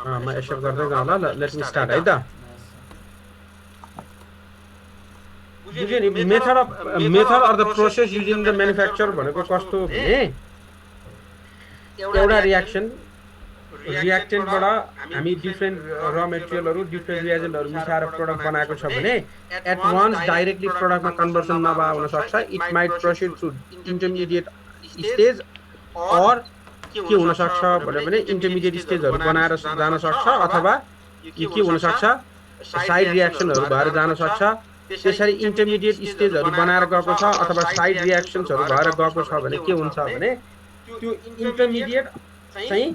म एक्सेप्ट गर्दै जाउँला ल लेट्स मी स्टार्ट है त बुझ्यो नि method or the process using the manufacture भनेको कस्तो हो भने एउटा रियाक्टेन्टबाट हामी डिफ्रेन्ट र मेटेरियलहरू डिफ्रेन्ट रिएजेन्टहरू मिसाएर प्रोडक्ट बनाएको छ भने एट वान्स डाइरेक्टली प्रोडक्टमा कन्भर्सन नभए हुनसक्छ it might proceed through intermediate stage or के हुनसक्छ भने इन्टरमिडिएट स्टेजहरू बनाएर जान सक्छ अथवा के हुनसक्छ साइड रियाक्सनहरू भएर जान सक्छ त्यसरी इन्टरमिडिएट स्टेजहरू बनाएर गएको छ अथवा साइड रियाक्सन्सहरू भएर गएको छ भने के हुन्छ भने त्यो इन्टरमिडिएट चाहिँ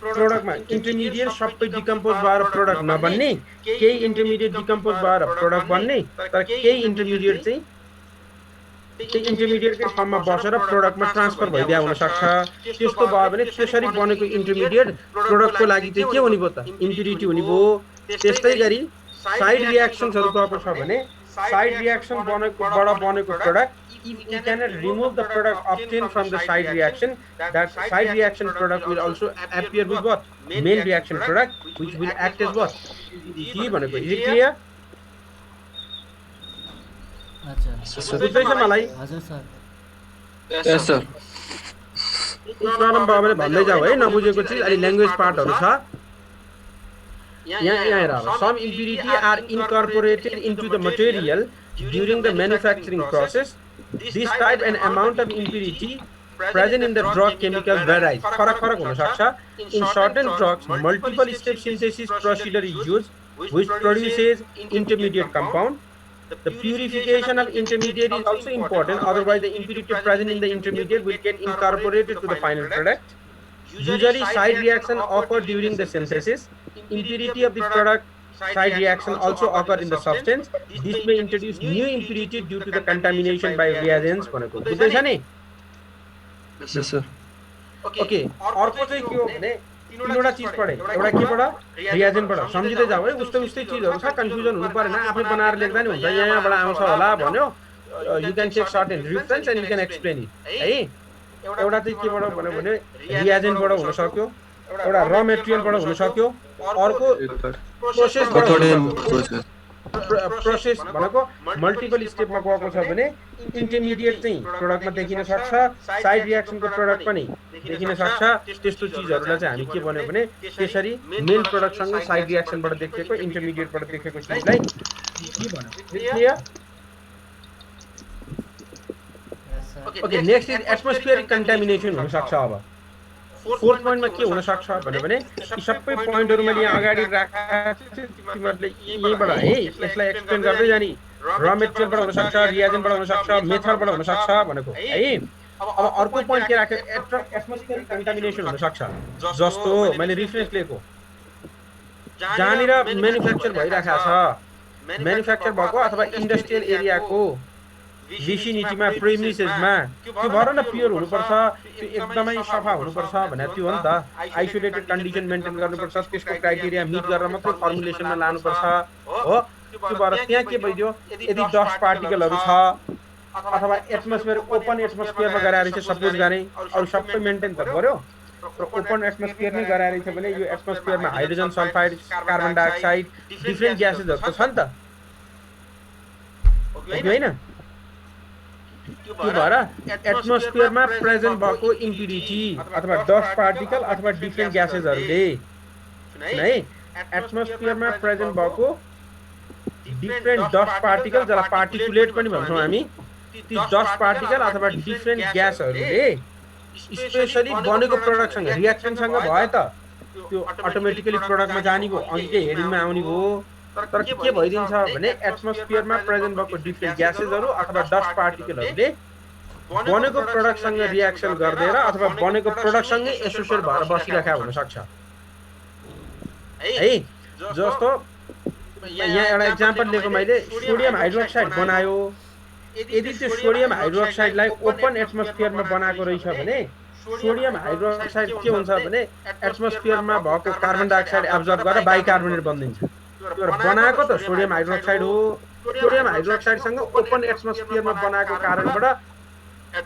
प्रोडक्टमा इन्टरमिडिएट सबै डिकम्पोज भएर प्रोडक्ट नबन्ने केही इन्टरमिडिएट डिकम्पोज भएर प्रोडक्ट बन्ने तर केही इन्टरमिडिएट चाहिँ त्यो इन्टरमिडिएटकै फर्ममा बसेर प्रोडक्टमा ट्रान्सफर भइदिया हुनसक्छ त्यस्तो भयो भने त्यसरी बनेको इन्टरमिडिएट प्रोडक्टको लागि चाहिँ के हुने भयो त इम्प्युरिटी हुने भयो त्यस्तै गरी साइड रियाक्सन्सहरू गएको छ भने साइड रियाक्सन बनेको product if you cannot remove the product obtained from the side reaction, that side reaction product will also appear with what? Main reaction product, which will act as what? Is it clear? बुझ्दैछ मलाई हजुर sir यस sir problem भयो भने भन्दै जाऊ है नबुझेको चिज अलि ल्याङ्ग्वेज पार्टहरू छ यहाँ हेर some impurity are incorporated into the material during the manufacturing process. This type and amount of impurity present in the drug chemical varies. फरक हुन सक्छ. In certain drugs, multiple step synthesis procedure is used, which produces intermediate compound. The purification of intermediate is also important. Otherwise, the impurity present in the intermediate will get incorporated to the final product. Usually, side reaction occur during the synthesis. Impurity of the product side reaction also occur in the substance. This may introduce new impurity due to the contamination by reagents. बुझ्दैछ नि? यस sir okay अर्को चाहिँ के हो भने तीनवटा चीज पढे एउटा केबाट रिएजेन्टबाट सम्झिदै जाऊ है उस्तै चीजहरु छ कन्फ्युजन हुनु पर्दैन आफै बनाएर लेख्दा नि हुन्छ यहाँबाट आउँछ होला भन्यो you can take certain reference and you can explain it है एउटा चाहिँ केबाट भन्यो भने रिएजेन्टबाट हुन सक्यो एउटा र मेटेरियलबाट हुन सक्यो अर्को प्रोसेस भनेको मल्टिपल स्टेपमा गएको छ भने इन्टरमिडिएट चाहिँ प्रोडक्टमा देखिन सक्छ साइड रिएक्सनको प्रोडक्ट पनि देखिन सक्छ त्यस्तो चीजहरुलाई चाहिँ हामी के भन्यो भने त्यसरी मेन प्रोडक्टसँग साइड रिएक्सनबाट देखिएको इन्टरमिडिएटबाट देखिएको चीजलाई के भन्यो clear okay next is atmospheric contamination हुन सक्छ अब फोर्थ पोइन्टमा के हुन सक्छ भने यी सबै पोइन्टहरु मैले यहाँ अगाडि राखेको तिमीहरुले यहीबाट है यसलाई एक्सप्लेन गर्दै जानी र मेटेरियलबाट हुन सक्छ रिएजेन्टबाट हुन सक्छ मेथडबाट हुन सक्छ भनेको है अब अर्को पोइन्ट के राखे एटमोस्फियरिक कन्टामिनेसन हुन सक्छ जस्तो मैले रेफरेन्स लिएको जहाँनिर म्यानुफ्याक्चर भइराखेको छ म्यानुफ्याक्चर भएको अथवा इन्डस्ट्रियल एरियाको विसिनिटीमा प्रेमिसेसमा त्यो भएर न प्योर हुनुपर्छ त्यो एकदमै सफा हुनुपर्छ भने त्यो हो नि त आइसोलेटेड कन्डिसन मेन्टेन गर्नुपर्छ त्यसको क्राइटेरिया मिट गरेर मात्रै फर्मुलेसनमा लानुपर्छ हो त्यो भएर त्यहाँ के भइदियो यदि डस्ट पार्टिकलहरु छ अथवा एटमोस्फियर ओपन एटमोस्फियरमा गराएर चाहिँ सपोज गरे अरु सबै मेन्टेन त गर्यो र ओपन एटमोस्फियर नै गराएर छ भने यो एटमोस्फियरमा hydrogen sulphide carbon dioxide different ग्यासेसहरु त छ नि त हैन त्यो भएर एटमोस्फियरमा प्रेजेन्ट भएको इम्प्युरिटी अथवा डस्ट पार्टिकल अथवा डिफ्रेन्ट ग्यासेसहरुले है एटमोस्फियरमा प्रेजेन्ट भएको डिफ्रेन्ट डस्ट पार्टिकल जसलाई पार्टिकुलेट पनि भन्छौं हामी ती डस्ट पार्टिकल अथवा डिफ्रेन्ट ग्यासहरुले स्पेशली बनेको प्रोडक्टसँग रिएक्सनसँग भयो त त्यो अटोमेटिकली प्रोडक्टमा जाने भो अघिकै हेडिङमा आउने भो तर के भइदिन्छ भने एटमोस्फियरमा प्रेजेन्ट भएको डिफ्रेन्ट ग्यासेसहरु अथवा डस्ट पार्टिकलहरुले बनेको प्रोडक्टसँग रिएक्सन गर्दैन अथवा बनेको प्रोडक्टसँगै एसोसिएट भएर बसिरहेका हुन सक्छ है जस्तो यहाँ एउटा एक्जाम्पल लिएको मैले सोडियम हाइड्रोक्साइड बनायो यदि त्यो सोडियम हाइड्रोक्साइडलाई ओपन एटमोस्फियरमा बनाएको रहेछ भने सोडियम हाइड्रोक्साइड के हुन्छ भने एटमोस्फियरमा भएको कार्बन डाइअक्साइड एब्जर्ब गरेर बाइकार्बोनेट बनिन्छ त्यो बनाएको त सोडियम हाइड्रोक्साइड हो सोडियम हाइड्रोक्साइडसँग ओपन एटमोस्फियरमा बनाएको कारणबाट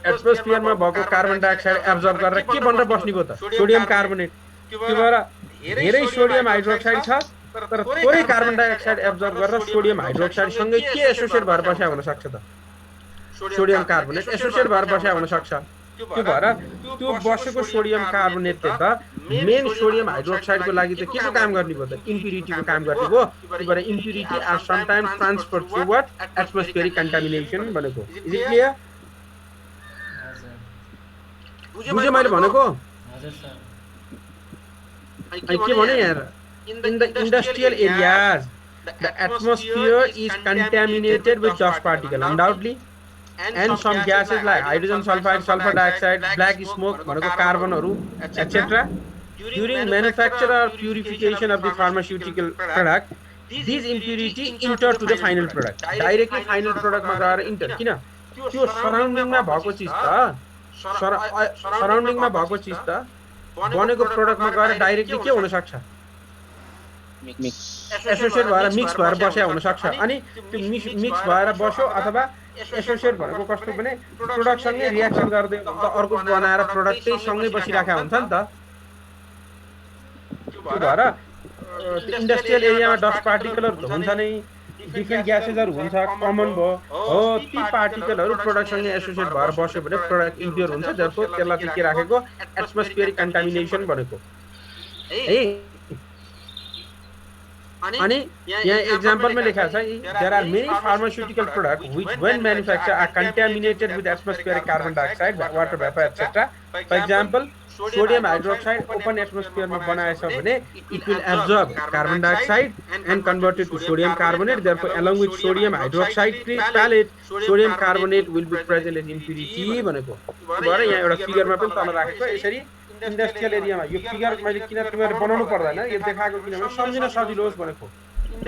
एटमोस्फियरमा भएको कार्बन डाइअक्साइड एब्जर्ब गरेर के बनेर बस्ने भयो त सोडियम कार्बोनेट त्यो भएर धेरै सोडियम हाइड्रोक्साइड छ तर थोरै कार्बन डाइअक्साइड एब्जर्ब गरेर सोडियम हाइड्रोक्साइड सँगै के एसोसिएट भएर बस्या हुन सक्छ त सोडियम कार्बोनेट एसोसिएट भएर बस्या हुन सक्छ त्यो भएर त्यो बसेको सोडियम कार्बोनेटले त मेन सोडियम हाइड्रोक्साइडको लागि त के को काम गर्ने भयो त इम्प्युरिटीको काम गर्ने भयो त्यो भएर impurity are sometimes transferred through what atmospheric contamination भनेको इज इट क्लियर बुझ्यो मैले भनेको हजुर सर अनि के भने यार in the industrial areas the atmosphere is contaminated with dust particle undoubtedly and some gases like hydrogen sulfide sulfur dioxide black smoke भनेको कार्बनहरु etc during manufacture or purification of the pharmaceutical product these impurity enter to the final product directly final product मा गएर enter किन त्यो surrounding मा भएको चीज त surrounding मा भएको चीज त बनेको प्रोडक्ट मा गएर डाइरेक्टली के हुन सक्छ एसोसिएट भएर मिक्स भएर बस्या हुन सक्छ अनि त्यो मिक्स भएर बस्यो अथवा एसोसिएट भनेको कस्तो भने प्रोडक्ट सँगै रिएक्सन गर्दै अर्को बनाएर प्रोडक्ट त्यही सँगै बसिराखा हुन्छ नि त त्यो भएर इन्डस्ट्रियल एरियामा डस्ट पार्टिकलहरु त हुन्छ नै डिफ्रेन्ट ग्यासेसहरु हुन्छ कमन भयो हो ती पार्टिकलहरु प्रोडक्ट सँगै एसोसिएट भएर बस्यो भने प्रोडक्ट इम्प्योर हुन्छ जसको त्यसलाई चाहिँ के राखेको एटमोस्फियरिक कन्टामिनेसन भनेको है अनि यहाँ एक्जाम्पलमा लेखा छ there are many pharmaceutical product which when manufacture are contaminated with atmospheric carbon dioxide water vapour etcetera for example sodium hydroxide open एटमोस्फियरमा बनाएछ भने it will absorb carbon dioxide and convert it to sodium carbonate therefore along with sodium hydroxide pellet sodium carbonate will be present in impurity भनेको भएर यहाँ एउटा फिगरमा पनि तल राखेको यसरी इन्डस्ट्रियल एरियामा यो फिगर मैले किन तिमीहरुले बनाउनु पर्दैन यो देखाएको किनभने सम्झिन सजिलो होस् भनेको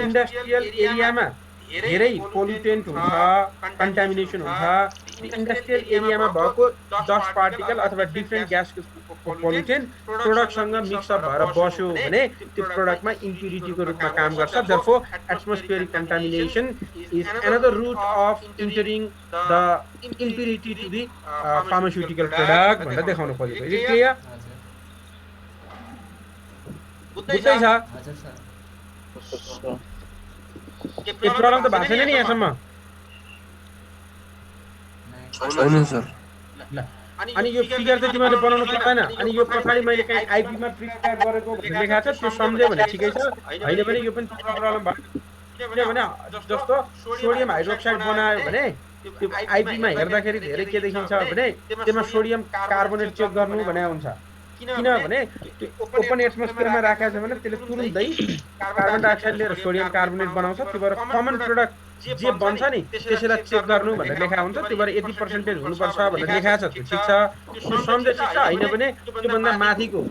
इन्डस्ट्रियल एरियामा धेरै पोल्युटेन्ट हुन्छ कन्टामिनेसन हुन्छ इन्डस्ट्रियल एरियामा भएको डस्ट पार्टिकल अथवा डिफ्रेन्ट ग्यासको पोल्युटेन्ट प्रोडक्टसँग मिक्सअप भएर बस्यो भने त्यो प्रोडक्टमा इम्प्युरिटीको रूपमा काम गर्छ therefore atmospheric contamination is another route of entering the impurity to the pharmaceutical product भनेर देखाउन खोजेको इज इट क्लियर बुझ्दै छ हजुर सर के प्रब्लम त भएको छैन नि यहाँसम्म छैन सर ल अनि यो फिगर चाहिँ तिमीले बनाउनु पर्दैन अनि यो पछाडी मैले कहीं आईपी मा प्रिस्क्राइब गरेको लेखा छ त्यो सम्झ्यो भने ठिकै छ हैन भने यो पनि प्रब्लम भयो किनभने जस्तो सोडियम हाइड्रोक्साइड बनायो भने त्यो आईपी मा हेर्दाखेरि धेरै के देखिन्छ भने त्यसमा सोडियम कार्बोनेट चेक गर्नु भने हुन्छ किनभने ओपन एटमोस्फियरमा राखेको छ भने त्यसले तुरुन्तै कार्बन डाइअक्साइड लिएर सोडियम कार्बोनेट बनाउँछ त्यो भएर कमन प्रोडक्ट जे बन्छ नि त्यसैलाई चेक गर्नु भनेर लेखा हुन्छ त्यो भएर यति पर्सेन्टेज हुनुपर्छ भनेर लेखा छ त्यो ठीक छ त्यो सम्झे ठिक छ हैन भने त्यो भन्दा माथिको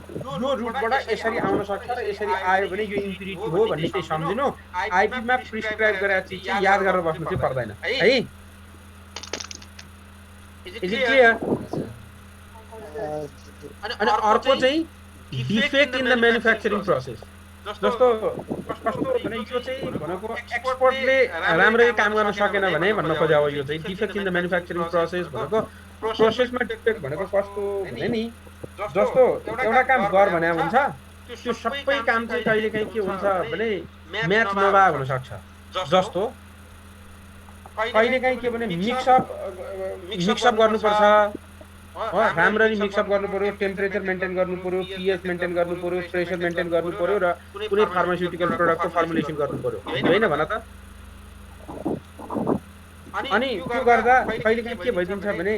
यो रुटबाट यसरी आउन सक्छ र यसरी आयो भने यो इम्प्युरिटी हो भन्ने चाहिँ सम्झिनु आईपी मा प्रिस्क्राइब गरेको चिज चाहिँ याद गरेर बस्नु चाहिँ पर्दैन है इज इट क्लियर अनि अर्को चाहिँ defect in the manufacturing process जस्तो कस्तो भने यो चाहिँ भनेको एक्सपर्टले राम्ररी काम गर्न सकेन भने भन्न खोजेको यो चाहिँ defect in the manufacturing process भनेको प्रोसेसमा डिफेक्ट भनेको कस्तो भने नि जस्तो एउटा काम गर भने हुन्छ त्यो सबै काम चाहिँ कहिलेकाहीँ के हुन्छ भने म्याच नभए हुन सक्छ जस्तो कहिलेकाहीँ के भने मिक्सअप गर्नुपर्छ राम्ररी मिक्सअप गर्नु पर्यो टेम्परेचर मेन्टेन गर्नु पर्यो पीएच मेन्टेन गर्नु पर्यो प्रेसर मेन्टेन गर्नु पर्यो र कुनै फार्मास्युटिकल प्रोडक्टको फर्मुलेसन गर्नु पर्यो हैन भन त अनि त्यो गर्दा कहिलेकाहीँ के भइदिन्छ भने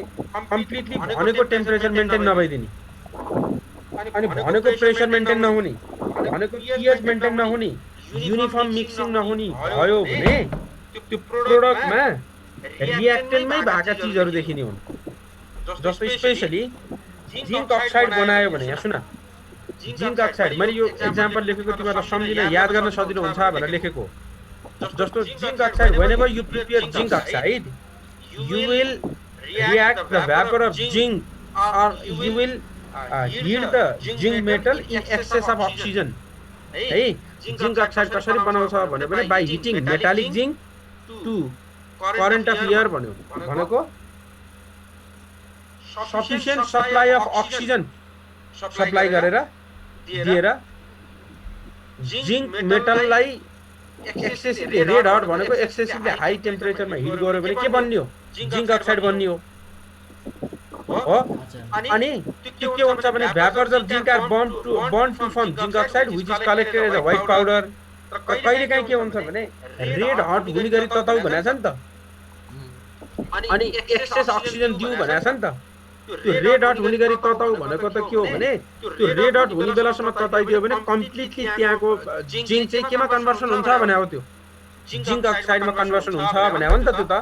कम्प्लिटली भनेको टेम्परेचर मेन्टेन नभइदिने अनि भनेको प्रेसर मेन्टेन नहुने भनेको पीएच मेन्टेन नहुने युनिफर्म मिक्सिङ नहुने भयो भने त्यो प्रोडक्टमा रिएक्टेन्टमै भएका चीजहरु देखिने हुन् जस्तो स्पेशली जिंक अक्साइड बनायो भने यहाँ सुन जिंक अक्साइड मैले यो एक्जाम्पल लेखेको तिमीलाई सम्झिन याद गर्न सजिलो हुन्छ भनेर लेखेको जस्तो zinc oxide whenever you prepare zinc oxide you will react the vapor of zinc or you will yield the zinc metal in excess of oxygen है जिंक अक्साइड कसरी बनाउँछ भने by heating metallic zinc to current of air भनेको sufficient supply of oxygen supply गरेर दिएर zinc मेटललाई excessively red hot भनेको excessively high टेम्परेचरमा hit गर्यो भने के बन्ने हो? जिंक अक्साइड बन्ने हो अनि त्यो के हुन्छ भने vapours of zinc are burn to form zinc oxide which is collected as a white powder. तर कहिलेकाहीँ के हुन्छ भने रेड हट हुने गरी तताउ भनेको छ नि त, अनि एक्सेस अक्सिजन दिउ भनेको छ नि त। त्यो रेड हट हुने गरी तताउ भनेको त के हो भने त्यो रेड हट हुने बेलासम्म तताइदियो भने कम्प्लिटली त्यहाँको जिंक चाहिँ केमा कन्भर्सन हुन्छ भने हो, त्यो जिंक अक्साइडमा कन्भर्सन हुन्छ भने हो नि त। त्यो त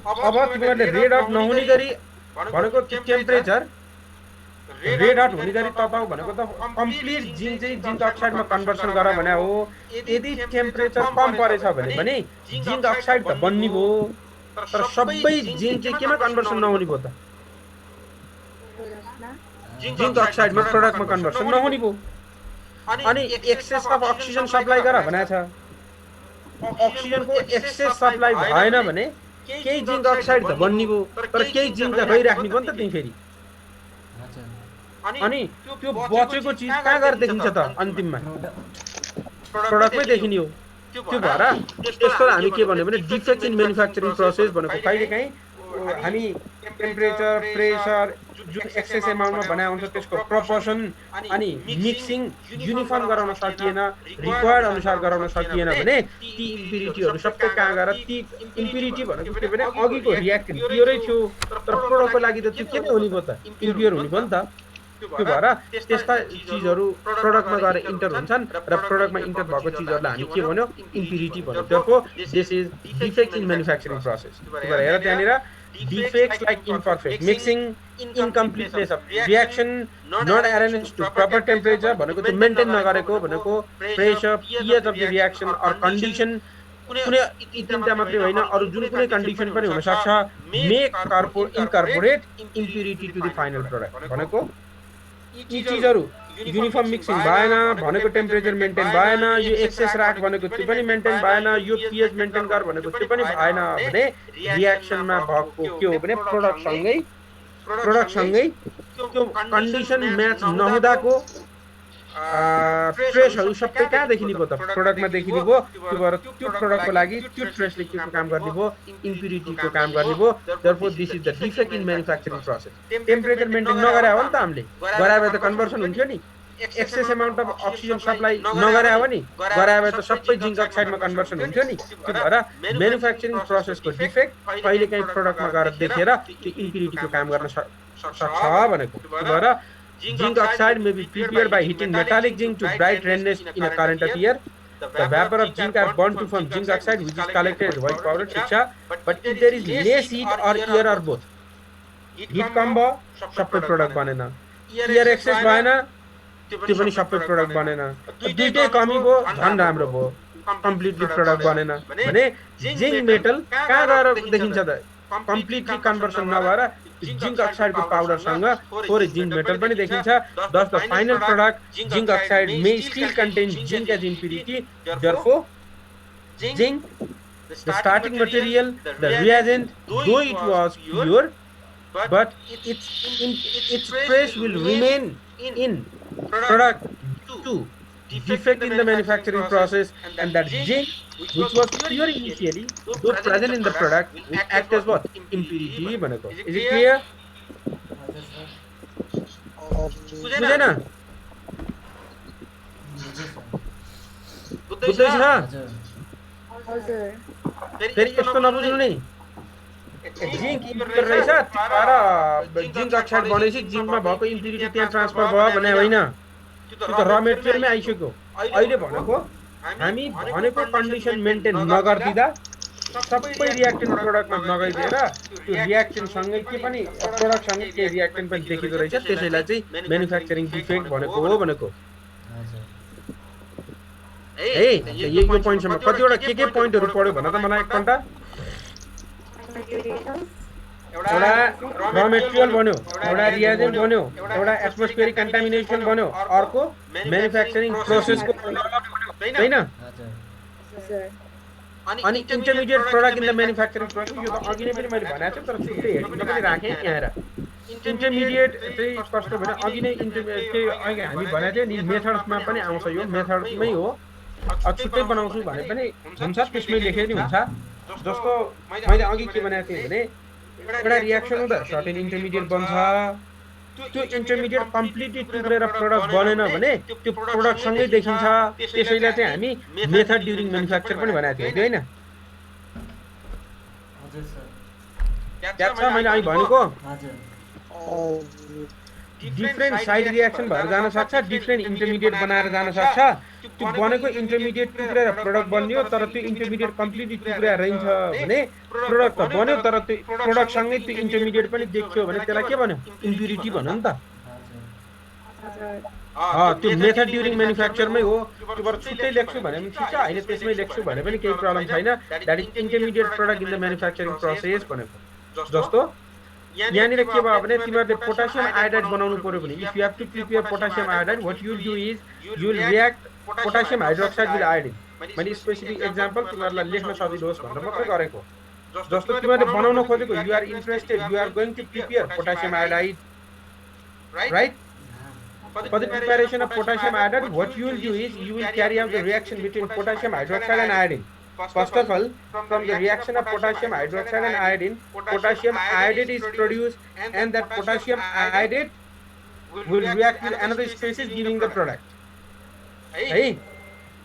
अब तिमीहरूले रेड हट नहुने गरी भनेको टेम्परेचर रेड हट हुने गरी तताउ भनेको त कम्प्लिट जिंक चाहिँ जिंक अक्साइडमा कन्भर्सन गर भने हो। यदि टेम्परेचर कम परेछ भने जिंक अक्साइड त बन्नी भयो, तर सबै जिंक चाहिँ केमा कन्भर्सन नहुने भयो त? जिंक अक्साइडमा प्रोडक्टमा कन्भर्सन नहुने भयो। अनि एक्सेस अफ अक्सिजन सप्लाई गर भनेको छ। अक्सिजनको एक्सेस सप्लाई भएन भने केही जिंक अक्साइड त बन्नी भयो, तर केही जिंक त गइराख्ने भयो नि त त्यही फेरि। अनि त्यो बचेको चिज कहाँ गएर देखिन्छ त? अन्तिममा प्रोडक्टमै देखिने हो। त्यो भएर त्यसको हामी के भन्यो भने डिफेक्ट इन म्यानुफ्याक्चरिङ प्रोसेस भनेको कहिलेकाहीँ हामी टेम्परेचर प्रेसर जुन एक्सेस एमाउन्टमा बनाएको हुन्छ त्यसको प्रपोर्सन अनि मिक्सिङ युनिफर्म गराउन सकिएन, रिक्वायर्ड अनुसार गराउन सकिएन भने ती इम्प्युरिटीहरू सबै कहाँ गएर ती इम्प्युरिटी भनेको के भने अघिको रियाक्टेन्ट प्योरै थियो, तर प्रोडक्टको लागि त त्यो के नै हुने भयो त? इम्प्योर हुने भयो नि त। त्यो भएर त्यस्ता चिजहरू प्रोडक्टमा गएर इन्टर हुन्छन् र प्रोडक्टमा इन्टर भएको चिजहरूलाई हामी के भन्यो? इम्प्युरिटी भन्यो। therefore this is defect in manufacturing process. त्यो भएर हेर त्यहाँनिर defects like imperfect mixing, incompleteness of reaction, not arranged to proper temperature भनेको त्यो मेन्टेन नगरेको भनेको pressure pH of the reaction or condition कुनै तिनटा मात्रै होइन अरू जुन कुनै कन्डिसन पनि हुन सक्छ make incorporate impurity to the final product भनेको यी चिजहरू युनिफर्म मिक्सिङ भएन भनेको टेम्परेचर मेन्टेन भएन, यो एक्सेस राख भनेको त्यो पनि मेन्टेन भएन, यो pH मेन्टेन गर भनेको त्यो पनि भएन भने रियाक्सनमा भएको के हो भने प्रोडक्टसँगै त्यो कन्डिसन म्याच नहुँदाको ट्रेसहरू सबै कहाँ देखिने भयो त? प्रोडक्टमा देखिने भयो। त्यो भएर त्यो प्रोडक्टको लागि त्यो ट्रेसले के को काम गर्ने भयो? इम्प्युरिटीको काम गर्ने भयो। therefore this is the defect in manufacturing process. Temperature maintain नगरे हो नि त हामीले, गरे भए त कन्भर्सन हुन्थ्यो नि। Excess amount of oxygen supply नगरे हो नि, गरे भए त सबै जिंक अक्साइडमा कन्भर्सन हुन्थ्यो नि। त्यो भएर म्यानुफ्याक्चरिङ प्रोसेसको डिफेक्ट कहिलेकाहीँ प्रोडक्टमा गएर देखेर त्यो इम्प्युरिटीको काम गर्न सक्छ भनेको। त्यो भएर zinc oxide may be prepared by heating metallic zinc to bright redness in a current affair. The vapor of zinc are burned to form zinc oxide which is collected as white powder, etc. But if there is less heat or air or both, heat कम भयो सबै product बनेन, air access भएन त्यो पनि सबै product बनेन, दुईटै कमी भयो झन् राम्रो भयो, कम्प्लिटली प्रोडक्ट बनेन भने जिंक मेटल कहाँ गएर देखिन्छ त? कम्प्लिटली कन्भर्सन नभएर जिंक अक्साइडको पाउडरसँग थोरै जिंक मेटल पनि देखिन्छ। thus the final product zinc oxide may still contain zinc as impurity. Therefore zinc, the starting material, the reagent, though it was pure, but its trace will remain in product 2. Defect in the manufacturing process, and that zinc which was pure initially though present in the product will act as what? Impurity बनेको। Is it clear? बुझे ना? बुझ्दै छ? फेरि यस्तो नबुझ्नु नि। Zinc impure रहेछ तर जिंक अक्साइड बनेपछि जिंकमा भएको इम्प्युरिटी त्यहाँ ट्रान्सफर भयो भने होइन, त्यो त र मेटेरियलमै आइसक्यो। अहिले भनेको हामी भनेको कन्डिसन मेन्टेन नगर्दिँदा सबै रियाक्टेन्ट प्रोडक्टमा नगइदिएर त्यो रियाक्टेन्टसँगै के पनि प्रोडक्टसँगै के रियाक्टेन्ट पनि देखिँदो रहेछ, त्यसैलाई चाहिँ म्यानुफ्याक्चरिङ डिफेक्ट भनेको हो भनेको। ए यो पोइन्टसम्म कतिवटा के पोइन्टहरू पढ्यो भन त मलाई एकपल्ट। एउटा र मेटेरियल बन्यो, एउटा रिएजेन्ट बन्यो, एउटा एटमोस्फियरिक कन्टामिनेसन बन्यो, अर्को म्यानुफ्याक्चरिङ प्रोसेसको हैन। अनि intermediate product in the manufacturing process यो त अघि नै पनि मैले भनेको छु तर छुट्टै हेर्न पनि राखेँ यहाँ हेर। इन्टरमिडिएट चाहिँ कस्तो भने अघि नै इन्टरमिडिएट के अघि हामी भनेको थियो नि मेथड्समा पनि आउँछ यो मेथडमै हो छुट्टै बनाउँछु भने पनि हुन्छ त्यसमै लेखे नि हुन्छ जस्तो मैले अघि के भनेको थिएँ भने एउटा रियाक्सन हुँदा सर्टेन इन्टरमिडिएट बन्छ त्यो इन्टरमिडिएट कम्प्लिटली टुक्रेर प्रडक्ट बनेन भने त्यो प्रडक्टसँगै देखिन्छ त्यसैले चाहिँ हामी मेथड ड्युरिङ म्यानुफ्याक्चर पनि भनेको थियौँ होइन हजुर सर याद छ मैले अघि भनेको हजुर डिफ्रेन्ट साइड रियाक्सन भएर जान सक्छ डिफ्रेन्ट इन्टरमिडिएट बनाएर जान सक्छ त्यो बनेको इन्टरमिडिएट टुक्रेर प्रडक्ट बनियो तर त्यो इन्टरमिडिएट कम्प्लिटली टुक्रेर रहन्छ भने प्रडक्ट त बन्यो तर त्यो प्रडक्टसँगै त्यो इन्टरमिडिएट पनि देखियो भने त्यसलाई के भन्यो इम्प्युरिटी भन्यो नि त त्यो मेथड ड्युरिङ म्यानुफ्याक्चरमै हो त्योबाट छुट्टै लेख्छु भने पनि ठिक छ होइन त्यसमै लेख्छु भने पनि केही प्रब्लम छैन that is intermediate product in the manufacturing process भनेको जस्तो यहाँनिर के भयो भने तिमीहरूले पोटासियम आयोडाइड बनाउनु पर्यो भने if you have to prepare potassium iodide what you will do is you will react potassium hydroxide with iodine मैले स्पेसिफिक एक्जाम्पल तिमीहरूलाई लेख्न सजिलो होस् भनेर मात्रै गरेको जस्तो तिमीहरूले बनाउन खोजेको you are interested you are going to prepare potassium iodide right For the preparation of potassium iodide, what you will do is you will carry out the reaction between potassium hydroxide and iodine. First of all, from the reaction of potassium hydroxide and iodine, potassium iodide is produced, and that potassium iodide will react with another species, giving the product. Hey,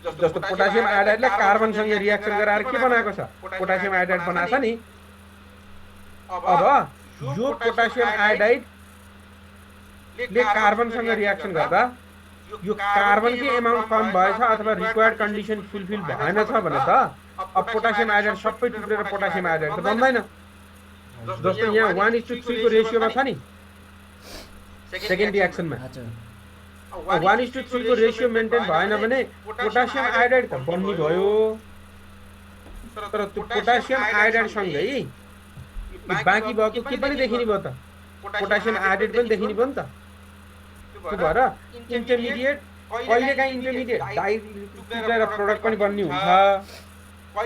जस्तो potassium आयोडाइडले कार्बनसँग reaction गराएर के बनाएको छ potassium iodide बनाएको छ नि अब यो पोटासियम आयोडाइड ले कार्बनसँग रियाक्सन गर्दा यो कार्बनकै एमाउन्ट कम भएछ अथवा रिक्वायर्ड कन्डिसन फुलफिल भएन छ भने त अब पोटासियम आयोडाइड सबै टुक्रेर पोटासियम आयोडाइड त बन्दैन जस्तो यहाँ 1:3 को रेशियोमा छ नि सेकेन्ड रियाक्सनमा 1:3 को रेशियो मेन्टेन भएन भने पोटासियम आयोडाइड त बन्ने भयो तर त्यो पोटासियम आयोडाइड सँगै बाँकी भएको के पनि देखिने भयो त पोटासियम आयोडाइड पनि देखिने भयो नि त त्यो भएर इन्टरमिडिएट कहिलेकाहीँ इन्टरमिडिएट टुक्रेर प्रडक्ट पनि बन्ने हुन्छ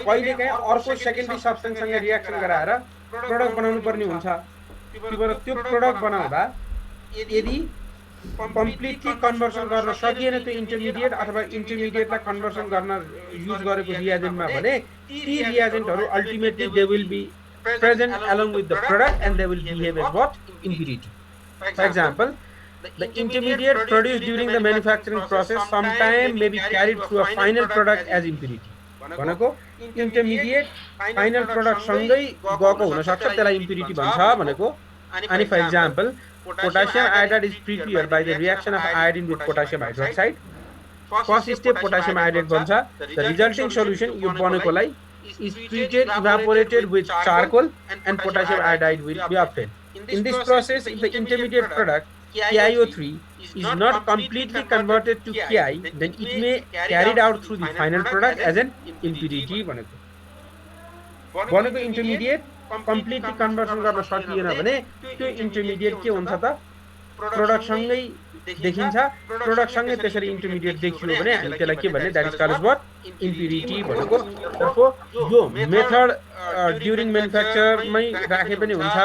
कहिलेकाहीँ अर्को सेकेन्डरी सब्सटेन्ससँग रियाक्सन गराएर प्रडक्ट बनाउनु पर्ने हुन्छ त्यो भएर त्यो प्रडक्ट बनाउँदा यदि कम्प्लिटली कन्भर्सन गर्न सकिएन त्यो इन्टरमिडिएट अथवा इन्टरमिडिएटलाई कन्भर्सन गर्न युज गरेको रियाजेन्टमा भने ती रियाजेन्टहरू ultimately they will be present along with the product and they will behave as what? Impurity. For example, the intermediate produced during the manufacturing process sometime may be carried through a final product as impurity. भनेको intermediate final product सँगै गएको हुन सक्छ त्यसलाई impurity भन्छ भनेको अनि for example potassium iodide is prepared by the reaction of iodine with potassium hydroxide first step potassium iodide बन्छ the resulting solution यो बनेकोलाई is treated evaporated with charcoal and potassium iodide will be obtained. In this process, if the intermediate product KiO3 is not completely converted to Ki, then it may carried out through the final product as an impurity. भनेको intermediate completely conversion गर्न सकिएन भने त्यो intermediate के हुन्छ त product सँगै देखिन्छ प्रोडक्ट सँगै त्यसरी इन्टरमिडिएट देखियो भने हामी त्यसलाई के भन्ने that is called what impurity भनेको तर्फो यो मेथड ड्युरिङ म्यानुफ्याक्चरमै राखे पनि हुन्छ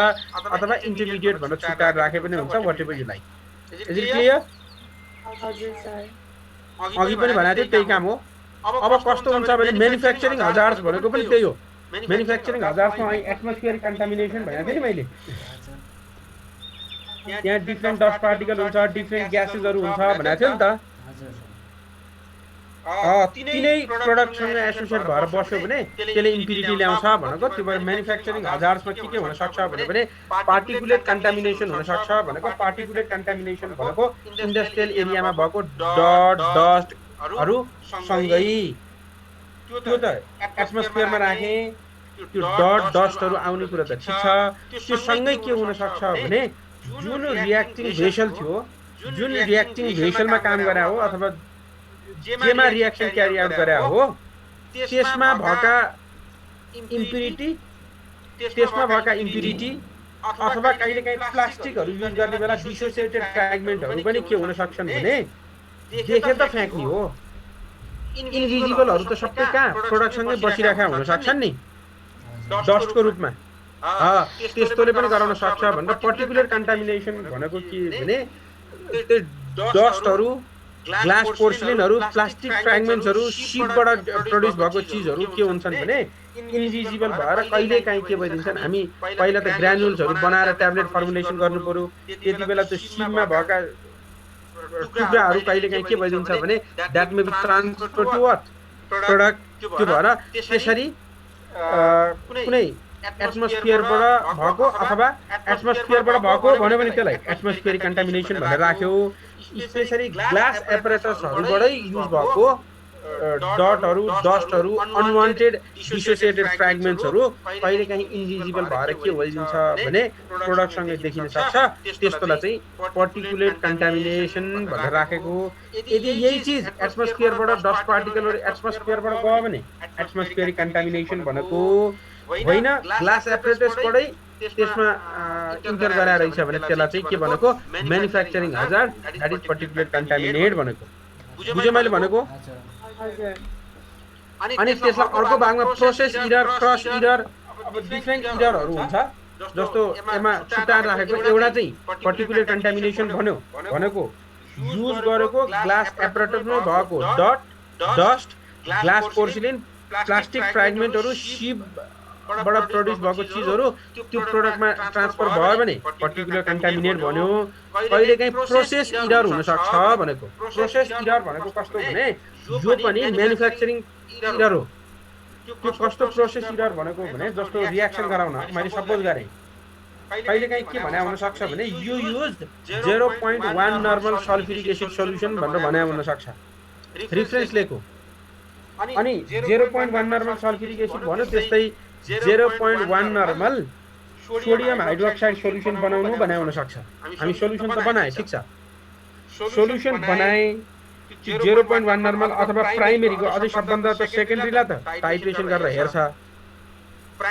अथवा इन्टरमिडिएट भनेर छुट्याएर राखे पनि हुन्छ whatever you like is it clear हजुर सर अघि पनि भनेको थिएँ त्यही काम हो अब कस्तो हुन्छ भने म्यानुफ्याक्चरिङ हजार्ड्स भनेको पनि त्यही हो म्यानुफ्याक्चरिङ हजार्ड्समा एटमोस्फियरिक कन्टामिनेसन भनेको थिएँ नि मैले यहाँ डिफ्रेन्ट डस्ट पार्टिकल हुन्छ डिफ्रेन्ट ग्यासेसहरू हुन्छ भनेको थियो नि त तिनै प्रडक्टसँग एसोसिएट भएर बस्यो भने त्यसले इम्प्युरिटी ल्याउँछ भनेको त्यो भएर म्यानुफ्याक्चरिङ हजार्ड्समा के हुन सक्छ भने पार्टिकुलेट कन्टामिनेसन हुन सक्छ भनेको पार्टिकुलेट कन्टामिनेसन भनेको इन्डस्ट्रियल एरियामा भएको डस्टहरू सँगै त्यो त एटमोस्फियरमा राखे त्यो डस्टहरू आउने कुरा त ठिक छ त्यो सँगै के हुन सक्छ भने जुन रियाक्टिङ भेसल थियो जुन रियाक्टिङ भेसलमा काम गरे हो अथवा जेमा रियाक्सन क्यारी आउट गरे हो त्यसमा भएका इम्प्युरिटी अथवा कहिलेकाहीँ प्लास्टिकहरू युज गर्ने बेला डिसोसिएटेड फ्र्यागमेन्टहरू पनि के हुन सक्छन् भने देखे त फ्याँक्ने हो इनभिजिबलहरू त सबै कहाँ प्रोडक्टसँगै बसिरहेका हुन सक्छन् नि डस्टको रूपमा त्यस्तोले पनि गराउन सक्छ भनेर पर्टिकुलर कन्टामिनेसन भनेको के भने त्यो डस्टहरू ग्लास पोर्सिलिनहरू प्लास्टिक फ्र्यागमेन्ट्सहरू सिपबाट प्रड्युस भएको चिजहरू के हुन्छन् भने इन्भिजिबल भएर कहिलेकाहीँ के भइदिन्छन् हामी पहिला त ग्रानुल्सहरू बनाएर ट्याब्लेट फर्मुलेसन गर्नु पर्यो त्यति बेला त्यो सिपमा भएका टुक्राहरू कहिलेकाहीँ के भइदिन्छ भने that may be transfer to what product त्यो भएर त्यसरी कुनै एटमोस्फियरबाट भएको अथवा एटमोस्फियरबाट भएको भन्यो भने त्यसलाई एटमोस्फियरिक कन्टामिनेसन भनेर राख्यो स्पेसली ग्लास एपरेटसहरूबाटै युज भएको डटहरू डस्टहरू अनवान्टेड डिसोसिएटेड फ्र्यागमेन्ट्सहरू कहिलेकाहीँ इन्भिजिबल भएर के भइदिन्छ भने प्रोडक्टसँगै देखिन सक्छ त्यस्तोलाई चाहिँ पर्टिकुलेट कन्टामिनेसन भनेर राखेको यदि यही चिज एटमोस्फियरबाट डस्ट पार्टिकलहरू एटमोस्फियरबाट गयो भने एटमोस्फियरिक कन्टामिनेसन भनेको होइन ग्लास एपरेटसबाटै त्यसमा इन्टर गराएर छ भने त्यसलाई चाहिँ के भनेको manufacturing hazard that is particular contaminate भनेको बुझ्यो मैले भनेको हजुर अनि त्यसलाई अर्को भागमा प्रोसेस इरर क्रस इरर अब डिफ्रेन्ट इररहरू हुन्छ जस्तो यसमा छुट्याएर राखेको एउटा चाहिँ पर्टिकुलर कन्टामिनेसन भन्यो भनेको युज गरेको ग्लास एपरेटसमा भएको डस्ट ग्लास पोर्सिलिन प्लास्टिक फ्र्यागमेन्टहरू सिपबाट प्रड्युस भएको चिजहरू त्यो प्रोडक्टमा ट्रान्सफर भयो भने पर्टिकुलर कन्टामिनेट भन्यो कहिलेकाहीँ प्रोसेस इरर हुनसक्छ भनेको प्रोसेस इरर भनेको कस्तो भने जो पनि म्यानुफ्याक्चरिङ इरर हो त्यो कस्तो प्रोसेस इरर भनेको भने जस्तो रियाक्सन गराउन मैले सपोज गरेँ कहिलेकाहीँ के भने हुनसक्छ भने you use 0.1 normal sulphuric acid solution भनेर भने हुनसक्छ रिफरेन्स लिएको अनि 0.1 नर्मल सल्फ्युरिक एसिड भन्यो त्यस्तै 0.1 नर्मल सोडियम हाइड्रोक्साइड सोल्युसन बनाउनु भने हुनसक्छ हामी सोल्युसन त बनाए ठिक छ सोल्युसन बनाए 0.1 नर्मल अथवा प्राइमेरीको अझै सबभन्दा त सेकेन्डरीलाई त टाइट्रेसन गरेर हेर्छ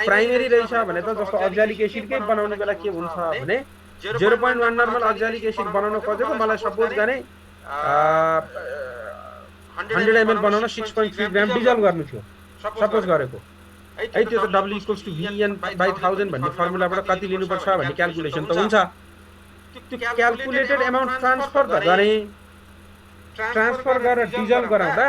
प्राइमेरी रहेछ भने त जस्तो अक्जालिक एसिडकै बनाउने बेला के हुन्छ भने 0.1 नर्मल अक्जालिक एसिड बनाउन खोजेको मलाई सपोज गरे 100 ml बनाउन 6.3 ग्राम डिजल्भ गर्नु थियो सपोज गरेको है त्यो त W = VN/1000 भन्ने फर्मुलाबाट कति लिनुपर्छ भन्ने क्याल्कुलेसन त हुन्छ त्यो क्याल्कुलेटेड एमाउन्ट ट्रान्सफर त गरे ट्रान्सफर गरेर डिजल्भ गराउँदा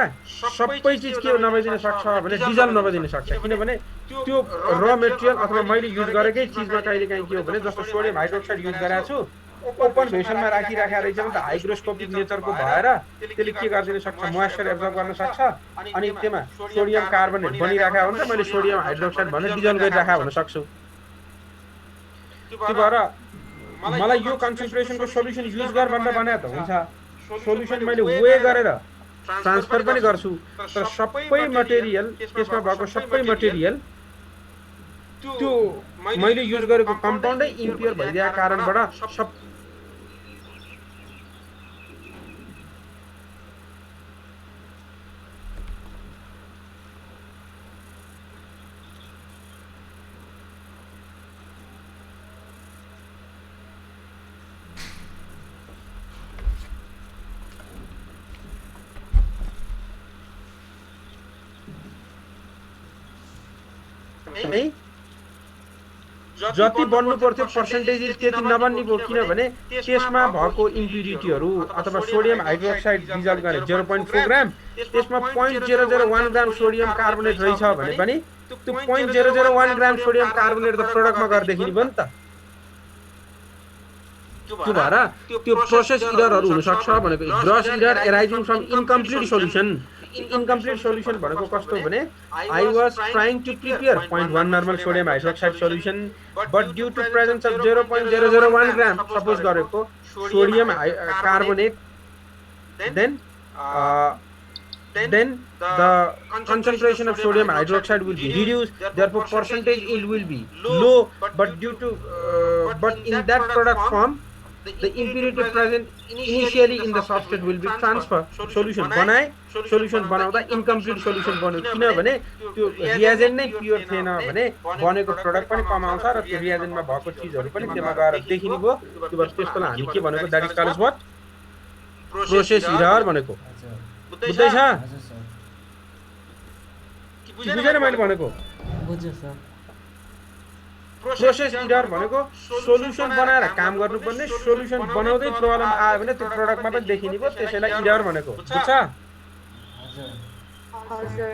सबै चिज के नभइदिन सक्छ भने डिजल्भ नभइदिन सक्छ किनभने त्यो र मेटेरियल अथवा मैले युज गरेकै चिजमा कहिलेकाहीँ के हो भने जस्तो सोडियम हाइड्रोक्साइड युज गरेको छु ओपन भेसलमा राखिराखेको रहेछ भने त हाइग्रोस्कोपिक नेचरको भएर त्यसले के गरिदिन सक्छ मोइस्चर एब्जर्ब गर्न सक्छ अनि त्यसमा सोडियम कार्बोनेट बनिराखेको हुन्छ मैले सोडियम हाइड्रोक्साइड भनेर डिजल्भ गरिराखेको हुन सक्छु त्यो भएर मलाई यो कन्सन्ट्रेसनको सोल्युसन युज गर भनेर भने त हुन्छ सोल्युसन मैले वे गरेर ट्रान्सफर पनि गर्छु तर सबै मटेरियल त्यसमा भएको सबै मटेरियल त्यो मैले युज गरेको कम्पाउन्डै इम्प्योर भइदिएको कारणबाट सब जति बन्नु पर्थ्यो पर्सेन्टेज त्यति नबन्ने भयो किनभने त्यसमा भएको इम्प्युरिटीहरू अथवा सोडियम हाइड्रोक्साइड डिजल्भ गरे 0.4 ग्राम त्यसमा 0.001 ग्राम सोडियम कार्बोनेट रहेछ भने पनि त्यो 0.001 ग्राम सोडियम कार्बोनेट त प्रोडक्टमा गएर देखिने भयो नि त त्यो भएर त्यो प्रोसेस इररहरू हुनसक्छ भनेको gross error arising from incomplete solution incomplete solution भनेको कस्तो भने I was trying to prepare 0.1 normal sodium hydroxide solution but due to presence of 0.001 gram suppose गरेको sodium carbonate then the concentration of sodium hydroxide will be reduced, therefore percentage yield will be low, but due to but in that product form the impurity present initially in the substrate will be transferred solution बनाए solution बनाउँदा incomplete solution बन्यो किनभने त्यो reagent नै pure थिएन भने बनेको product पनि कम आउँछ र त्यो रिएजेन्टमा भएको चीजहरु पनि त्यसमा गएर देखिने भयो त्यो भएर त्यसलाई हामी के भनेको that is called what process error भनेको बुझ्दै छ बुझेन मैले भनेको बुझ्यो सर प्रोसेस इरर भनेको सोलुसन बनाएर काम गर्नुपर्ने सोलुसन बनाउँदै प्रब्लम आयो भने त्यो प्रोडक्टमा पनि देखिने भयो त्यसैलाई इरर भनेको बुझ्छ हजुर हजुर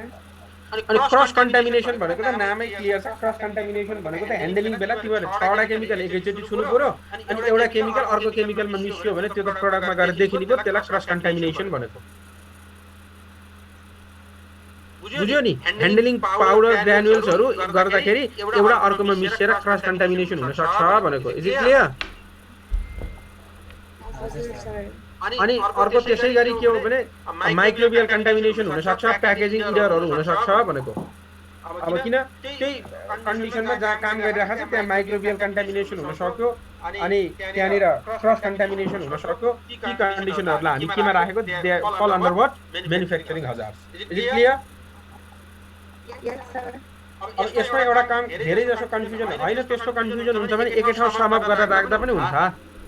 अनि क्रस कन्टामिनेसन भनेको त नामै क्लियर छ क्रस कन्टामिनेसन भनेको त ह्यान्डलिङ बेला तिमीहरु 6वटा केमिकल एकैचोटी छुनु पर्यो अनि एउटा केमिकल अर्को केमिकलमा मिसियो भने त्यो त प्रोडक्टमा गएर देखिने भयो त्यसलाई क्रस कन्टामिनेसन भनेको बुझ्यो नि ह्यान्डलिङ पाउडर ग्रानुल्सहरु गर्दाखेरि एउटा अर्कोमा मिसिएर क्रस कन्टामिनेसन हुन सक्छ भनेको इज इट क्लियर हजुर सर अनि अर्को त्यसै गरी के हो भने माइक्रोबियल कन्टामिनेसन हुन सक्छ प्याकेजिङ इररहरु हुन सक्छ भनेको अब किन त्यही कन्डिसनमा जहाँ काम गरिरहेको छ त्यहाँ माइक्रोबियल कन्टामिनेसन हुन सक्यो अनि त्यहाँनिर क्रस कन्टामिनेसन हुन सक्यो ती कन्डिसनहरुलाई हामी केमा राखेको दे फल under what manufacturing hazards is it clear yes sir अब यसमा एउटा काम धेरै जसो कन्फ्युजन हैन त्यस्तो कन्फ्युजन हुन्छ भने एकै ठाउँ समअप गरेर राख्दा पनि हुन्छ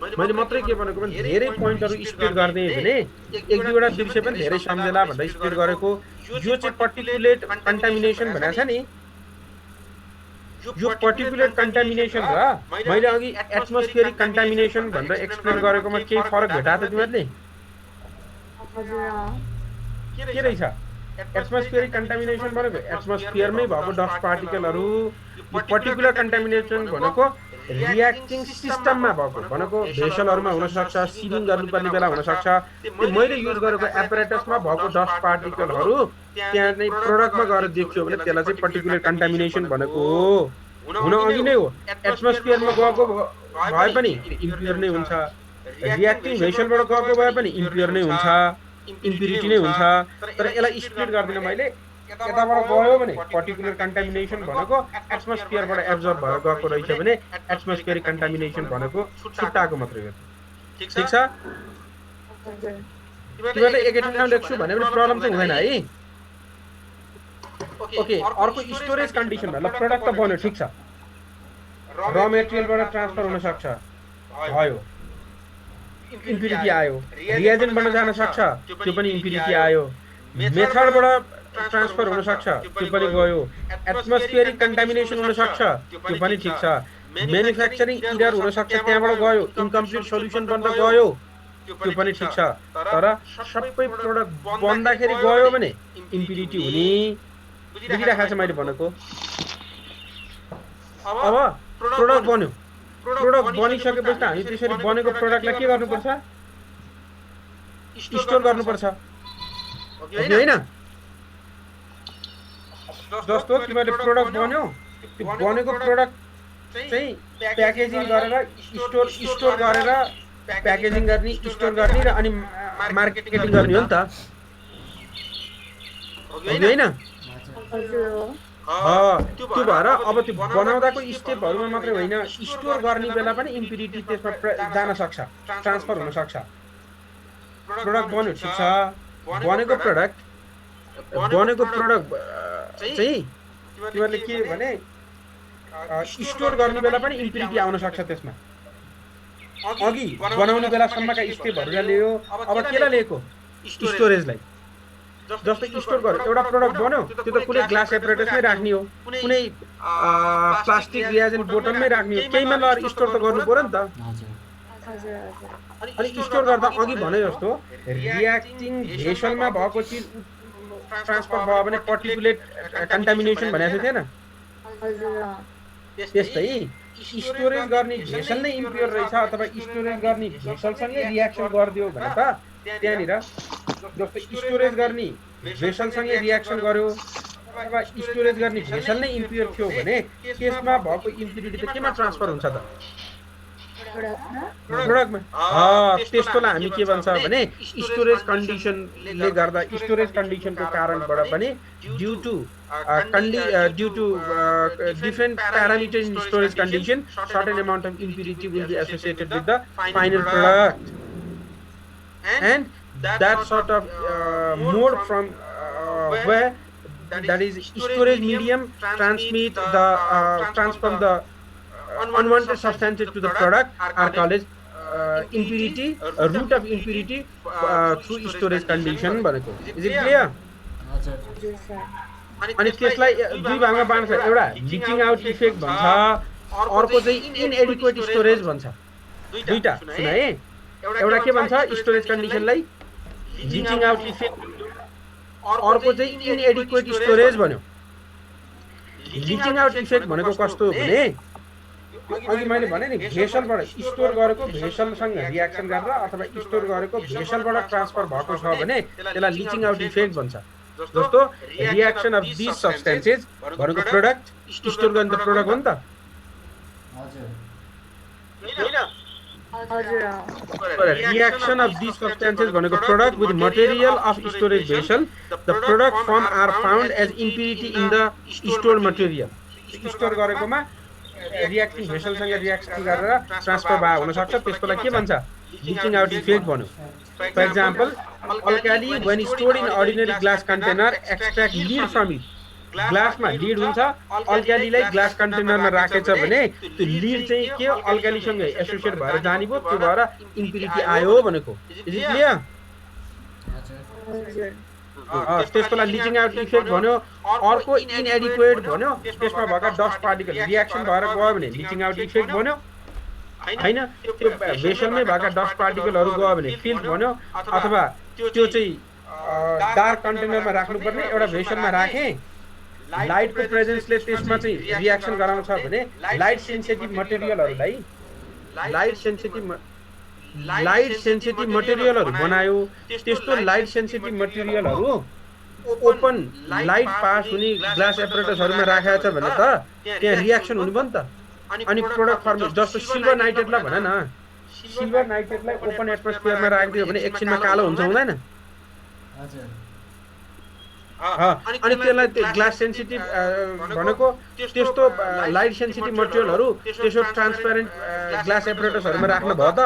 मैले मात्रै के भनेको भने धेरै पोइन्टहरु स्प्लिट गर्दै भने एक दुईवटा बिर्से पनि धेरै सम्झेला भन्दै स्प्लिट गरेको यो चाहिँ पर्टिकुलेट कन्टामिनेसन भनेको छ नि यो पर्टिकुलेट कन्टामिनेसन र मैले अघि एटमोस्फियरिक कन्टामिनेसन भनेर एक्सप्लेन गरेकोमा केही फरक भेटायो त तिमीहरुले हजुर के रहेछ एटमोस्फियरिक कन्टामिनेसन भनेको एटमोस्फियरमै भएको डस्ट पार्टिकलहरु यो पर्टिकुलर कन्टामिनेसन भनेको रियाक्टिङ सिस्टममा भएको भनेको भेसलहरुमा हुन सक्छ सिलिङ गर्नुपर्ने बेला हुन सक्छ त्यो मैले युज गरेको एपरेटसमा भएको डस्ट पार्टिकलहरु त्यहाँ नै प्रोडक्टमा गएर देखियो भने त्यसलाई चाहिँ पर्टिकुलर कन्टामिनेसन भनेको हो हुन अघि नै हो एटमोस्फियरमा गएको भए पनि इम्प्युर नै हुन्छ रियाक्टिङ भेसलबाट गएको भए पनि इम्प्युर नै हुन्छ इम्प्युरिटी नै हुन्छ तर यसलाई स्प्लिट गर्दिन मैले यताबाट गयो भने पर्टिकुलर कन्टामिनेसन भनेको एटमोस्फियरबाट एब्जर्ब भएर गएको रहेछ भने एटमोस्फियरिक कन्टामिनेसन भनेको छुट्टाको मात्रै हो ठीक छ हजुर तिमीले एकै ठाउँमा लेख्छु भने पनि प्रब्लम चाहिँ हुँदैन है ओके अर्को स्टोरेज कन्डिसन ल प्रोडक्ट त बन्यो ठीक छ र मेटेरियलबाट ट्रान्सफर हुन सक्छ भयो इम्प्युरिटी आयो रिएजेन्ट बन्न जान सक्छ त्यो पनि इम्प्युरिटी आयो मेथडबाट ट्रान्सफर हुन सक्छ त्यो पनि गयो एटमोस्फियरिक कन्टामिनेसन हुन सक्छ त्यो पनि ठीक छ म्यानुफ्याक्चरिङ इरर हुन सक्छ त्यहाँबाट गयो इन्कम्प्लिट सोलुसन बन्न गयो त्यो पनि ठीक छ तर सबै प्रोडक्ट बन्दाखेरि गयो भने इम्प्युरिटी हुने देखिरहेको छ मैले भनेको अब प्रोडक्ट बन्यो प्रोडक्ट बनिसकेपछि त हामी त्यसरी बनेको प्रोडक्टलाई के गर्नुपर्छ स्टोर गर्नुपर्छ हैन जस्तो तिमीले प्रोडक्ट बन्यो त्यो बनेको प्रोडक्ट चाहिँ प्याकेजिङ गरेर स्टोर गरेर प्याकेजिङ गर्ने स्टोर गर्ने र अनि मार्केटिङ गर्ने हो नि त हैन हजुर त्यो भएर अब त्यो बनाउँदाको स्टेपहरुमा मात्रै होइन स्टोर गर्ने बेला पनि इम्प्युरिटी त्यसमा जान सक्छ ट्रान्सफर हुन सक्छ प्रोडक्ट बन्यो ठीक छ बनेको प्रोडक्ट चाहिँ तिमीहरूले के भने स्टोर गर्ने बेला पनि इम्प्युरिटी आउन सक्छ त्यसमा अघि बनाउने बेलासम्मका स्टेपहरुलाई लियो अब केलाई लिएको स्टोरेजलाई जस्तो स्टोर गर्यो एउटा प्रोडक्ट बन्यो त्यो त कुनै ग्लास एपरेटसमै राख्ने हो कुनै प्लास्टिक रिएजेन्ट बोतलमै राख्ने हो केहीमा लगेर स्टोर त गर्नु पर्यो नि त अनि स्टोर गर्दा अघि भने जस्तो रियाक्टिङ भेसलमा भएको चिज ट्रान्सफर भयो भने पर्टिकुलेट कन्टामिनेसन भनेको थिएन त्यस्तै स्टोरेज गर्ने भेसल नै इम्प्योर रहेछ अथवा स्टोरेज गर्ने भेसलसँगै रियाक्सन गरिदियो भने त त्यहाँनिर जस्तो स्टोरेज गर्ने भेसलसँगै रियाक्सन गर्यो अथवा स्टोरेज गर्ने भेसल नै इम्प्योर थियो भने त्यसमा भएको इम्प्युरिटी त केमा ट्रान्सफर हुन्छ त प्रोडक्टमा त्यस्तोलाई हामी के भन्छ भने स्टोरेज कन्डिसनले गर्दा स्टोरेज कन्डिसनको कारणबाट पनि due to different parameters in storage condition, certain amount of impurity will be associated with the final product, and that sort of mode from where that is storage medium transform the unwanted substances to the product are called as impurity, root of impurity through storage condition. Is it clear? अनि त्यसलाई दुई भागमा बाँड्छ एउटा liking out effect भन्छ अर्को चाहिँ इनएडिक्वेट storage भन्छ दुईटा सुन है एउटा के भन्छ स्टोरेज कन्डिसनलाई लिचिङ आउट इफेक्ट अर्को चाहिँ इनएडिक्वेट स्टोरेज भन्यो लिचिङ आउट इफेक्ट भनेको कस्तो हो भने अघि मैले भने नि भेसलबाट स्टोर गरेको भेसलसँग रियाक्सन गरेर अथवा स्टोर गरेको भेसलबाट ट्रान्सफर भएको छ भने त्यसलाई लिचिङ आउट इफेक्ट भन्छ जस्तो रियाक्सन अफ दिस सब्स्टेन्सेस भनेको प्रोडक्ट स्टोर गर्ने त प्रोडक्ट हो नि त रियाक्सन अफ दिस सब्स्टेन्सेस भनेको product with material of storage vessel the product form are found as impurity in the store material store गरेकोमा रियाक्टिङ भेसलसँग रियाक्सन गरेर ट्रान्सफर भएको हुनसक्छ त्यसको लागि के भन्छ लिचिङ आउट इफेक्ट भन्यो for example alkali when stored in ordinary glass container extract lead from it ग्लासमा लिड हुन्छ अल्कालीलाई ग्लास कन्टेनरमा राखेछ भने त्यो लिड चाहिँ के हो अल्कालीसँग एसोसिएट भएर जाने भयो त्यो भएर इम्प्युरिटी आयो भनेको त्यसको लागि लिचिङ आउट इफेक्ट भन्यो अर्को इनएडिक्वेट भन्यो त्यसमा भएका डस्ट पार्टिकल रियाक्सन भएर गयो भने लिचिङ आउट इफेक्ट भन्यो हैन त्यो भेसलमै भएका डस्ट पार्टिकलहरू गयो भने फिल्ड भन्यो अथवा त्यो चाहिँ डार्क कन्टेनरमा राख्नुपर्ने एउटा भेसलमा राखे लाइटको प्रेजेन्सले त्यसमा चाहिँ रियाक्सन गराउँछ भने लाइट सेन्सिटिभ मटेरियलहरूलाई लाइट सेन्सिटिभ मटेरियलहरू बनायो त्यस्तो लाइट सेन्सिटिभ मटेरियलहरू ओपन लाइट पास हुने ग्लास एपरेटसहरूमा राखेको छ भने त त्यहाँ रियाक्सन हुनु भयो नि त अनि प्रोडक्ट फर्म जस्तो सिल्भर नाइट्रेटलाई भन न सिल्भर नाइट्रेटलाई ओपन एटमोस्फियरमा राखिदियो भने एकछिनमा कालो हुन्छ हुँदैन अनि त्यसलाई ग्लास सेन्सिटिभ भनेको त्यस्तो लाइट सेन्सिटिभ मटेरियलहरू त्यसो ट्रान्सप्यारेन्ट ग्लास एपरेटसहरूमा राख्नु भयो त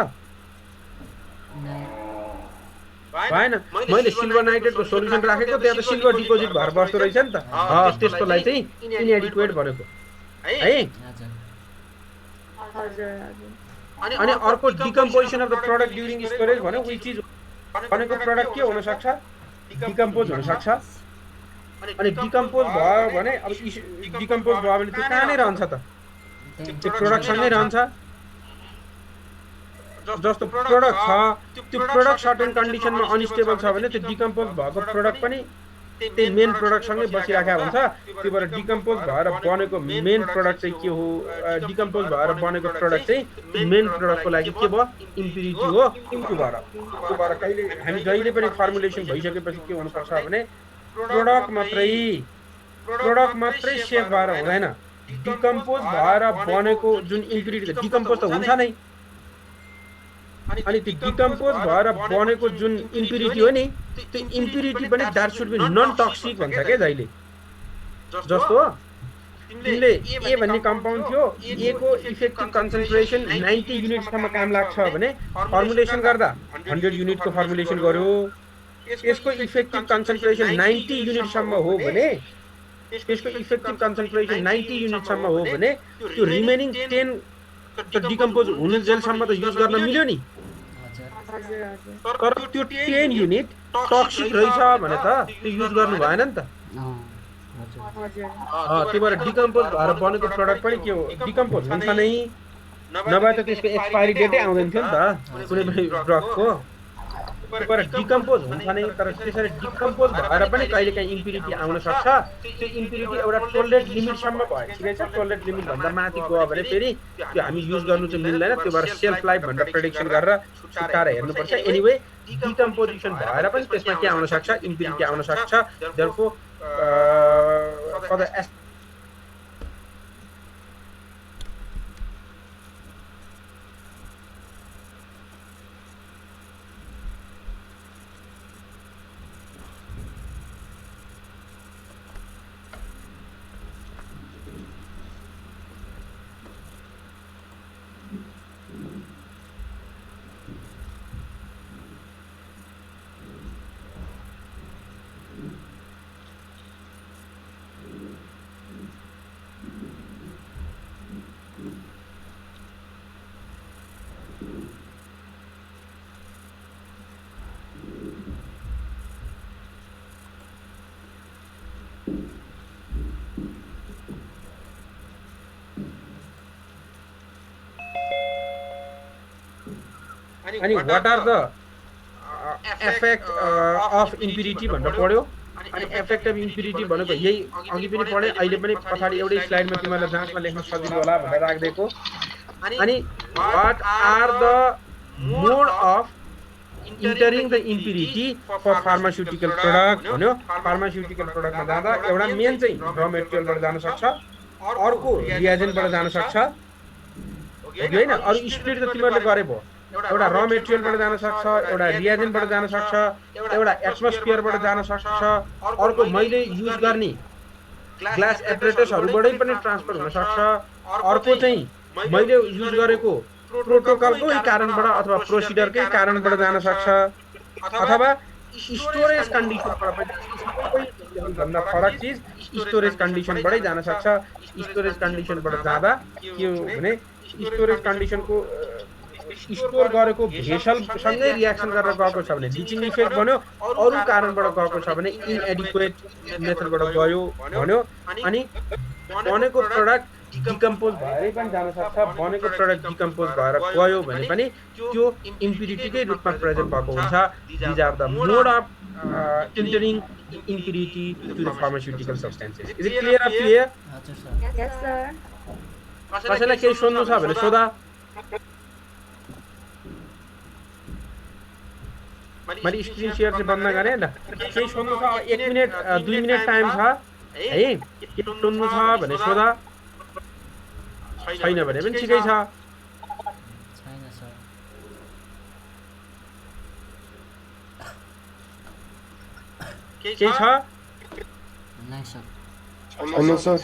भएन मैले सिल्भर नाइट्रेटको सोल्युसन राखेको त्यहाँ त सिल्भर डिपोजिट भएर बस्दो रहेछ नि त त्यस्तोलाई चाहिँ इनएडिक्वेट भनेको है अनि अर्को decomposition of the product during storage भन्यो विच इज भनेको प्रोडक्ट के हुन सक्छ डिकम्पोज हुन सक्छ अनि डिकम्पोज भयो भने अब डिकम्पोज भयो भने त्यो कहाँ नै रहन्छ त त्यो प्रोडक्टसँगै रहन्छ जस्तो प्रोडक्ट छ त्यो प्रोडक्ट सर्टेन कन्डिसनमा अनस्टेबल छ भने त्यो डिकम्पोज भएको प्रोडक्ट पनि त्यही मेन प्रोडक्टसँगै बसिराखेको हुन्छ त्यो भएर डिकम्पोज भएर बनेको मेन प्रोडक्ट चाहिँ के हो डिकम्पोज भएर बनेको प्रोडक्ट चाहिँ मेन प्रोडक्टको लागि के भयो इम्प्युरिटी हो त्यो भएर कहिले हामी जहिले पनि फर्मुलेसन भइसकेपछि के हुनुपर्छ भने प्रोडक्ट मात्रै सेफ भएर हुँदैन डिकम्पोज भएर बनेको जुन इम्प्युरिटी डिकम्पोज त हुन्छ नै अनि त्यो डिकम्पोज भएर बनेको जुन इम्प्युरिटी हो नि त्यो इम्प्युरिटी पनि that should be non toxic भन्छ क्या जहिले जस्तो तिमीले ए भन्ने कम्पाउन्ड थियो ए को इफेक्टिभ कन्सन्ट्रेसन 90 युनिटसम्म काम लाग्छ भने फर्मुलेसन गर्दा 100 युनिटको फर्मुलेसन गर्यो यसको इफेक्टिभ कन्सन्ट्रेसन 90 युनिटसम्म हो भने त्यसको इफेक्टिभ कन्सन्ट्रेसन 90 युनिटसम्म हो भने त्यो रिमेनिङ 10 त डिकम्पोज हुने जेलसम्म त युज गर्न मिल्यो नि तर त्यो 10 युनिट टक्सिक रहेछ भने त त्यो युज गर्नु भएन नि त त्यो भएर डिकम्पोज भएर बनेको प्रोडक्ट पनि के हो डिकम्पोज हुन्छ नै नभए त त्यसको एक्सपायरी डेटै आउँदैन थियो नि त कुनै पनि ड्रगको तर डिकम्पोज हुन्छ नै तर त्यसरी डिकम्पोज भएर पनि कहिलेकाहीँ इम्प्युरिटी आउन सक्छ त्यो इम्प्युरिटी एउटा टोलरेट लिमिटसम्म भयो ठिकै छ टोलरेट लिमिट भन्दा माथि गयो भने फेरि त्यो हामी युज गर्नु चाहिँ मिल्दैन त्यो भएर सेल्फ लाइफ भनेर प्रेडिक्सन गरेर छुटाएर हेर्नुपर्छ एनिवे डिकम्पोजिसन भएर पनि त्यसमा के आउन सक्छ इम्प्युरिटी आउन सक्छ देयरफोर अनि what are the effect of impurity भनेर पढ्यो अनि effect of impurity भनेको यही अघि पनि पढे अहिले पनि पछाडी एउटै स्लाइडमा तिमीलाई जाँचमा लेख्न सजिलो होला भनेर राख्दिएको अनि what are the mode of entering the impurity for pharmaceutical product भन्यो pharmaceutical product मा जाँदा एउटा मेन चाहिँ raw material बाट जान सक्छ अर्को reagent बाट जान सक्छ हैन अरु स्प्लिट त तिमीहरुले गरे भो एउटा रॉ मेटेरियल बाट जान सक्छ एउटा रिएजेन्ट बाट जान सक्छ एउटा एटमोस्फियर बाट जान सक्छ अर्को मैले युज गर्ने ग्लास एपरेटसहरुबाटै पनि ट्रान्सफर हुन सक्छ अर्को चाहिँ मैले युज गरेको प्रोटोकलकै कारणबाट अथवा प्रोसिडरकै कारणबाट जान सक्छ अथवा स्टोरेज कन्डिसनबाट पनि भन्दा फरक चीज स्टोरेज कन्डिसनबाटै जान सक्छ स्टोरेज कन्डिसनबाट जाँदा के हो भने स्टोरेज कन्डिसनको स्टोर गरेको भेसल सँगै रिएक्सन गरेर गएको छ भने लिचिङ इफेक्ट बन्यो अरु कारणबाट गएको छ भने इनएडिक्वेट मेथडबाट गयो भन्यो अनि बनेको प्रोडक्ट डिकम्पोज भएरै पनि जान सक्छ बनेको प्रोडक्ट डिकम्पोज भएर गयो भने पनि त्यो इम्प्युरिटीकै रूपमा प्रेजेन्ट भएको हुन्छ these are the mode of entering impurity to the pharmaceutical substances is it clear up here हजुर सर Yes, sir. कसैलाई केही सोध्नु छ भने सोधा मैले स्क्रिन शेयर चाहिँ बन्द गरे ल केही सोध्नु छ 1 मिनेट 2 मिनेट टाइम छ है के सोध्नु छ भने सोधा छैन भने पनि ठिकै छ छैन सर केही छ नै सर होइन सर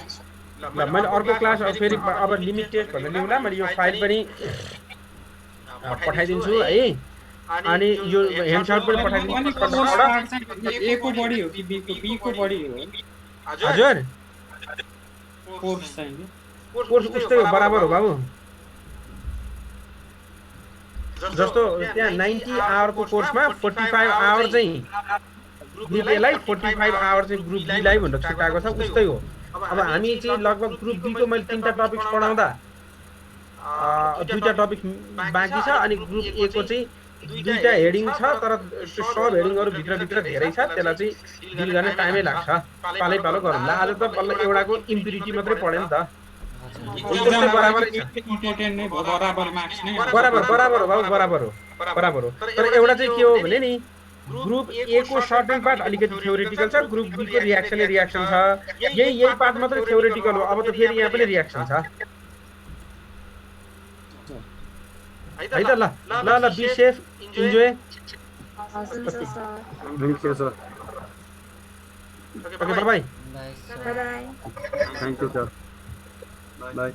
ल मैले अर्को क्लास फेरि अब लिमिट टेस्ट भनेर लिउँला मैले यो फाइल पनि पठाइदिन्छु है अनि यो ह्यान्डआउट पनि पठाइदिन्छु ए को बढी हो कि बी को बढी हो हजुर कोर्स चाहिँ कोर्स उस्तै हो बराबर हो बाबु जस्तो त्यहाँ 90 आवरको कोर्समा 45 आवर चाहिँ ग्रुप ए लाई 45 आवर चाहिँ ग्रुप बी लाई भनेर छुटाएको छ उस्तै हो अब हामी चाहिँ लगभग ग्रुप बी को मैले 3टा टपिक्स पढाउँदा 2टा टपिक बाँकी छ अनि ग्रुप ए को चाहिँ 2टा हेडिङ छ तर त्यो सब हेडिङहरु भित्र धेरै छ त्यसलाई चाहिँ डिल गर्न टाइमै लाग्छ पालै पालो गरौँला आज त बल्ल एउटाको इम्प्युरिटी मात्रै पढ्यो नि त एक्जाम बराबर इम्पोर्टेन्ट नै भयो बराबर मार्क्स नै बराबर हो बाबु बराबर हो तर एउटा चाहिँ के हो भने नि ग्रुप ए को सर्टेन पार्ट अलिकति थ्योरेटिकल छ ग्रुप बी को रिएक्सन छ यही पार्ट मात्रै थ्योरेटिकल हो अब त फेरि यहाँ पनि रिएक्सन छ है त ल be safe enjoy Awesome, sir. Thank you sir okay bye bye sir Bye-bye. Thank you sir by